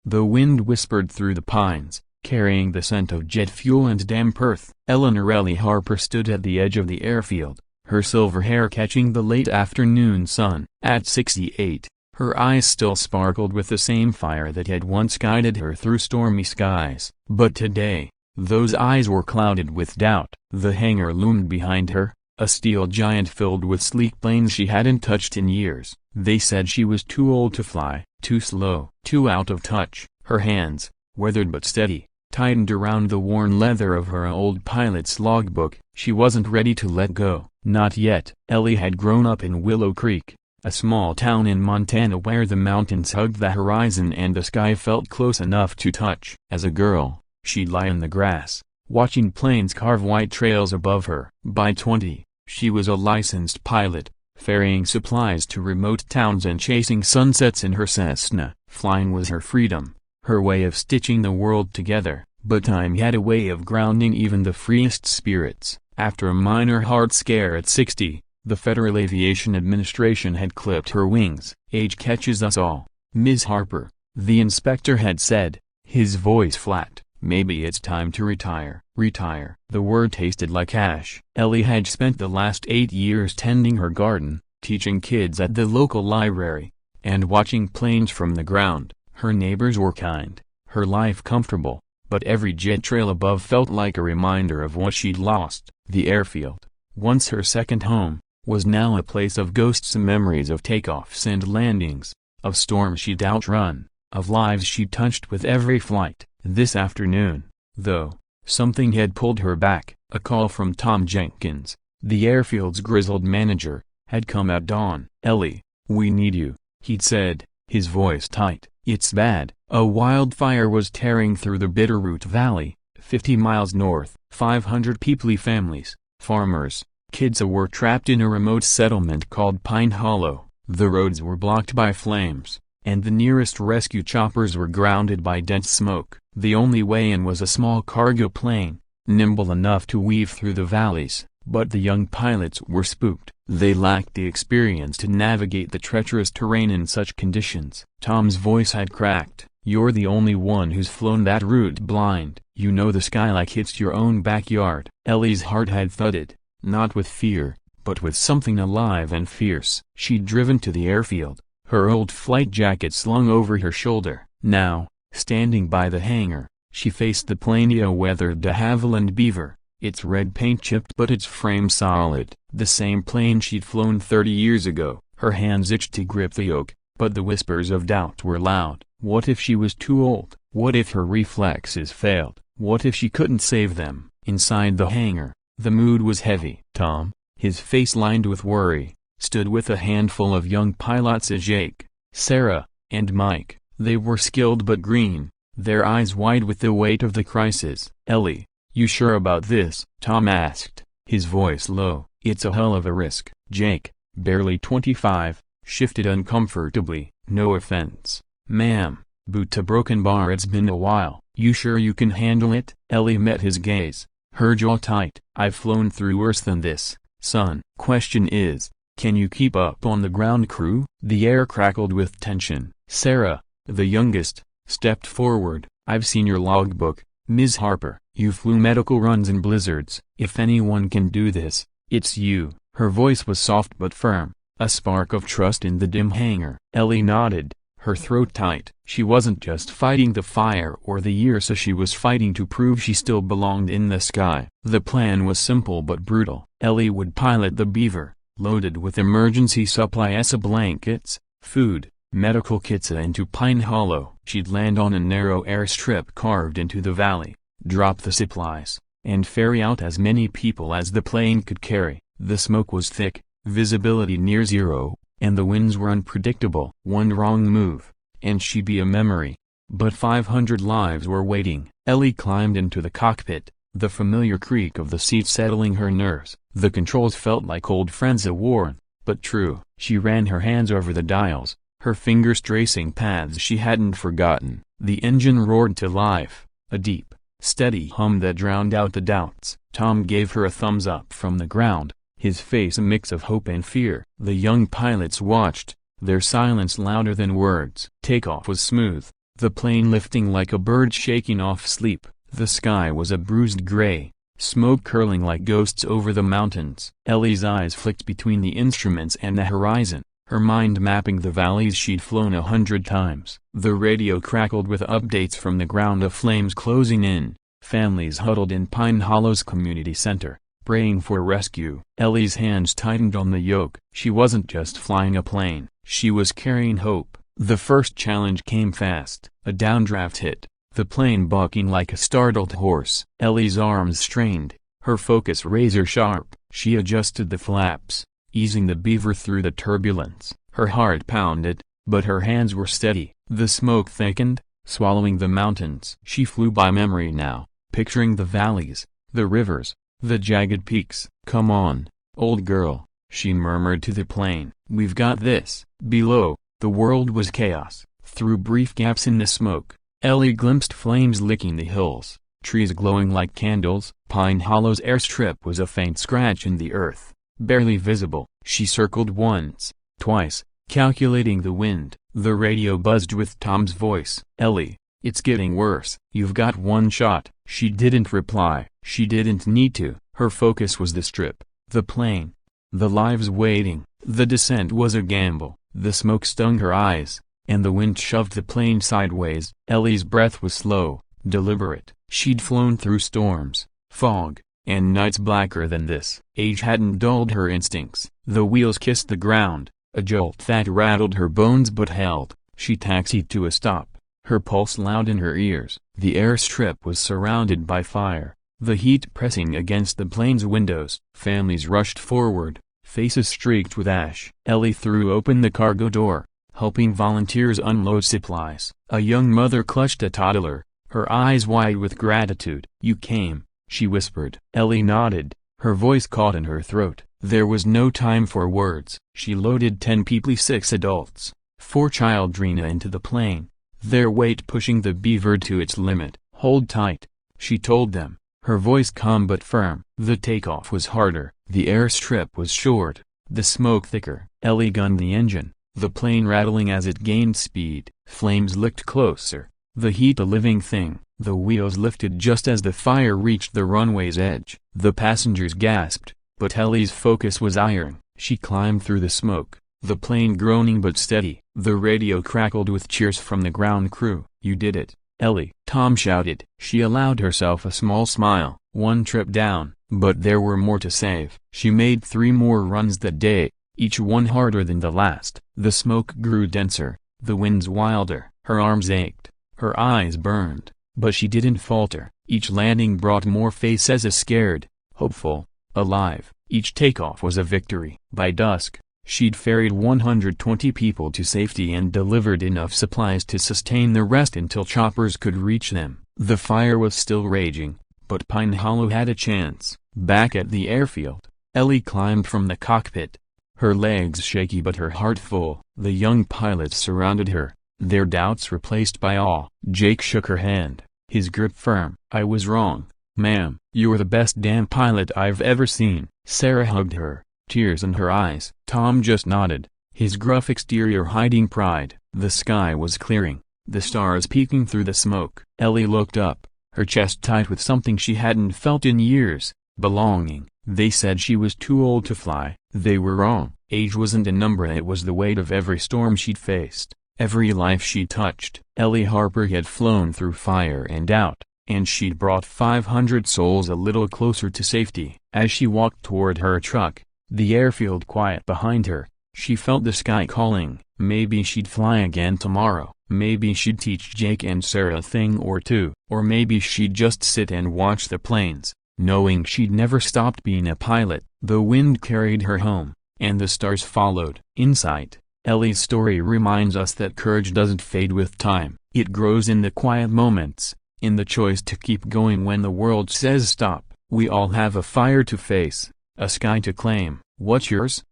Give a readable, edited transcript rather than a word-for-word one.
The wind whispered through the pines, carrying the scent of jet fuel and damp earth. Eleanor Ellie Harper stood at the edge of the airfield, her silver hair catching the late afternoon sun. At 68, her eyes still sparkled with the same fire that had once guided her through stormy skies. But today, those eyes were clouded with doubt. The hangar loomed behind her, a steel giant filled with sleek planes she hadn't touched in years. They said she was too old to fly, too slow, too out of touch. Her hands, weathered but steady, tightened around the worn leather of her old pilot's logbook. She wasn't ready to let go. Not yet. Ellie had grown up in Willow Creek, a small town in Montana where the mountains hugged the horizon and the sky felt close enough to touch. As a girl, she'd lie in the grass, watching planes carve white trails above her. By 20, she was a licensed pilot, ferrying supplies to remote towns and chasing sunsets in her Cessna. Flying was her freedom, her way of stitching the world together. But time had a way of grounding even the freest spirits. After a minor heart scare at 60, the Federal Aviation Administration had clipped her wings. "Age catches us all, Ms. Harper," the inspector had said, his voice flat. "Maybe it's time to retire." Retire. The word tasted like ash. Ellie had spent the last 8 years tending her garden, teaching kids at the local library, and watching planes from the ground. Her neighbors were kind, her life comfortable, but every jet trail above felt like a reminder of what she'd lost. The airfield, once her second home, was now a place of ghosts and memories of takeoffs and landings, of storms she'd outrun, of lives she'd touched with every flight. This afternoon, though, something had pulled her back. A call from Tom Jenkins, the airfield's grizzled manager, had come at dawn. "Ellie, we need you," he'd said, his voice tight. "It's bad." A wildfire was tearing through the Bitterroot Valley, 50 miles north. 500 Peeply families, farmers, kids were trapped in a remote settlement called Pine Hollow. The roads were blocked by flames, and the nearest rescue choppers were grounded by dense smoke. The only way in was a small cargo plane, nimble enough to weave through the valleys. But the young pilots were spooked. They lacked the experience to navigate the treacherous terrain in such conditions. Tom's voice had cracked. "You're the only one who's flown that route blind. You know the sky like it's your own backyard." Ellie's heart had thudded, not with fear, but with something alive and fierce. She'd driven to the airfield, her old flight jacket slung over her shoulder. Now, standing by the hangar, she faced the plane, a weathered de Havilland Beaver, its red paint chipped but its frame solid. The same plane she'd flown 30 years ago. Her hands itched to grip the yoke, but the whispers of doubt were loud. What if she was too old? What if her reflexes failed? What if she couldn't save them? Inside the hangar, the mood was heavy. Tom, his face lined with worry, stood with a handful of young pilots, Jake, Sarah, and Mike. They were skilled but green, their eyes wide with the weight of the crisis. "Ellie, you sure about this?" Tom asked, his voice low. "It's a hell of a risk." Jake, barely 25, shifted uncomfortably. "No offense, ma'am, boot to broken bar, it's been a while. You sure you can handle it?" Ellie met his gaze, her jaw tight. "I've flown through worse than this, son. Question is, can you keep up on the ground crew?" The air crackled with tension. Sarah, the youngest, stepped forward. "I've seen your logbook, Ms. Harper. You flew medical runs in blizzards. If anyone can do this, it's you." Her voice was soft but firm, a spark of trust in the dim hangar. Ellie nodded, her throat tight. She wasn't just fighting the fire or the years, so she was fighting to prove she still belonged in the sky. The plan was simple but brutal. Ellie would pilot the Beaver, loaded with emergency supplies, blankets, food, medical kits, into Pine Hollow. She'd land on a narrow airstrip carved into the valley, drop the supplies, and ferry out as many people as the plane could carry. The smoke was thick, visibility near zero, and the winds were unpredictable. One wrong move, and she'd be a memory. But 500 lives were waiting. Ellie climbed into the cockpit, the familiar creak of the seat settling her nerves. The controls felt like old friends, worn, but true. She ran her hands over the dials, her fingers tracing paths she hadn't forgotten. The engine roared to life, a deep, steady hum that drowned out the doubts. Tom gave her a thumbs up from the ground, his face a mix of hope and fear. The young pilots watched, their silence louder than words. Takeoff was smooth, the plane lifting like a bird shaking off sleep. The sky was a bruised gray, smoke curling like ghosts over the mountains. Ellie's eyes flicked between the instruments and the horizon, her mind mapping the valleys she'd flown 100 times. The radio crackled with updates from the ground of flames closing in. Families huddled in Pine Hollow's community center, praying for rescue. Ellie's hands tightened on the yoke. She wasn't just flying a plane, she was carrying hope. The first challenge came fast. A downdraft hit, the plane bucking like a startled horse. Ellie's arms strained, her focus razor-sharp. She adjusted the flaps, easing the beaver through the turbulence. Her heart pounded, but her hands were steady. The smoke thickened, swallowing the mountains. She flew by memory now, picturing the valleys, the rivers, the jagged peaks. "Come on, old girl," she murmured to the plane. "We've got this." Below, the world was chaos. Through brief gaps in the smoke, Ellie glimpsed flames licking the hills, trees glowing like candles. Pine Hollow's airstrip was a faint scratch in the earth, barely visible. She circled once, twice, calculating the wind. The radio buzzed with Tom's voice. "Ellie, it's getting worse. You've got one shot." She didn't reply. She didn't need to. Her focus was the strip, the plane, the lives waiting. The descent was a gamble. The smoke stung her eyes, and the wind shoved the plane sideways. Ellie's breath was slow, deliberate. She'd flown through storms, fog, and nights blacker than this. Age hadn't dulled her instincts. The wheels kissed the ground, a jolt that rattled her bones but held. She taxied to a stop, her pulse loud in her ears. The airstrip was surrounded by fire, the heat pressing against the plane's windows. Families rushed forward, faces streaked with ash. Ellie threw open the cargo door, helping volunteers unload supplies. A young mother clutched a toddler, her eyes wide with gratitude. "You came," she whispered. Ellie nodded, her voice caught in her throat. There was no time for words. She loaded 10 people, 6 adults, 4 children into the plane, their weight pushing the beaver to its limit. "Hold tight," she told them, her voice calm but firm. The takeoff was harder, the airstrip was short, the smoke thicker. Ellie gunned the engine, the plane rattling as it gained speed. Flames licked closer, the heat a living thing. The wheels lifted just as the fire reached the runway's edge. The passengers gasped, but Ellie's focus was iron. She climbed through the smoke, the plane groaning but steady. The radio crackled with cheers from the ground crew. "You did it, Ellie," Tom shouted. She allowed herself a small smile. One trip down, but there were more to save. She made 3 more runs that day, each one harder than the last. The smoke grew denser, the winds wilder. Her arms ached, her eyes burned, but she didn't falter. Each landing brought more faces as scared, hopeful, alive. Each takeoff was a victory. By dusk, she'd ferried 120 people to safety and delivered enough supplies to sustain the rest until choppers could reach them. The fire was still raging, but Pine Hollow had a chance. Back at the airfield, Ellie climbed from the cockpit, her legs shaky but her heart full. The young pilots surrounded her, their doubts replaced by awe. Jake shook her hand, his grip firm. "I was wrong, ma'am. You're the best damn pilot I've ever seen." Sarah hugged her, tears in her eyes. Tom just nodded, his gruff exterior hiding pride. The sky was clearing, the stars peeking through the smoke. Ellie looked up, her chest tight with something she hadn't felt in years, belonging. They said she was too old to fly. They were wrong. Age wasn't a number, it was the weight of every storm she'd faced, every life she'd touched. Ellie Harper had flown through fire and doubt, and she'd brought 500 souls a little closer to safety. As she walked toward her truck, the airfield quiet behind her, she felt the sky calling. Maybe she'd fly again tomorrow. Maybe she'd teach Jake and Sarah a thing or two. Or maybe she'd just sit and watch the planes, knowing she'd never stopped being a pilot. The wind carried her home, and the stars followed. In sight, Ellie's story reminds us that courage doesn't fade with time. It grows in the quiet moments, in the choice to keep going when the world says stop. We all have a fire to face, a sky to claim. What's yours?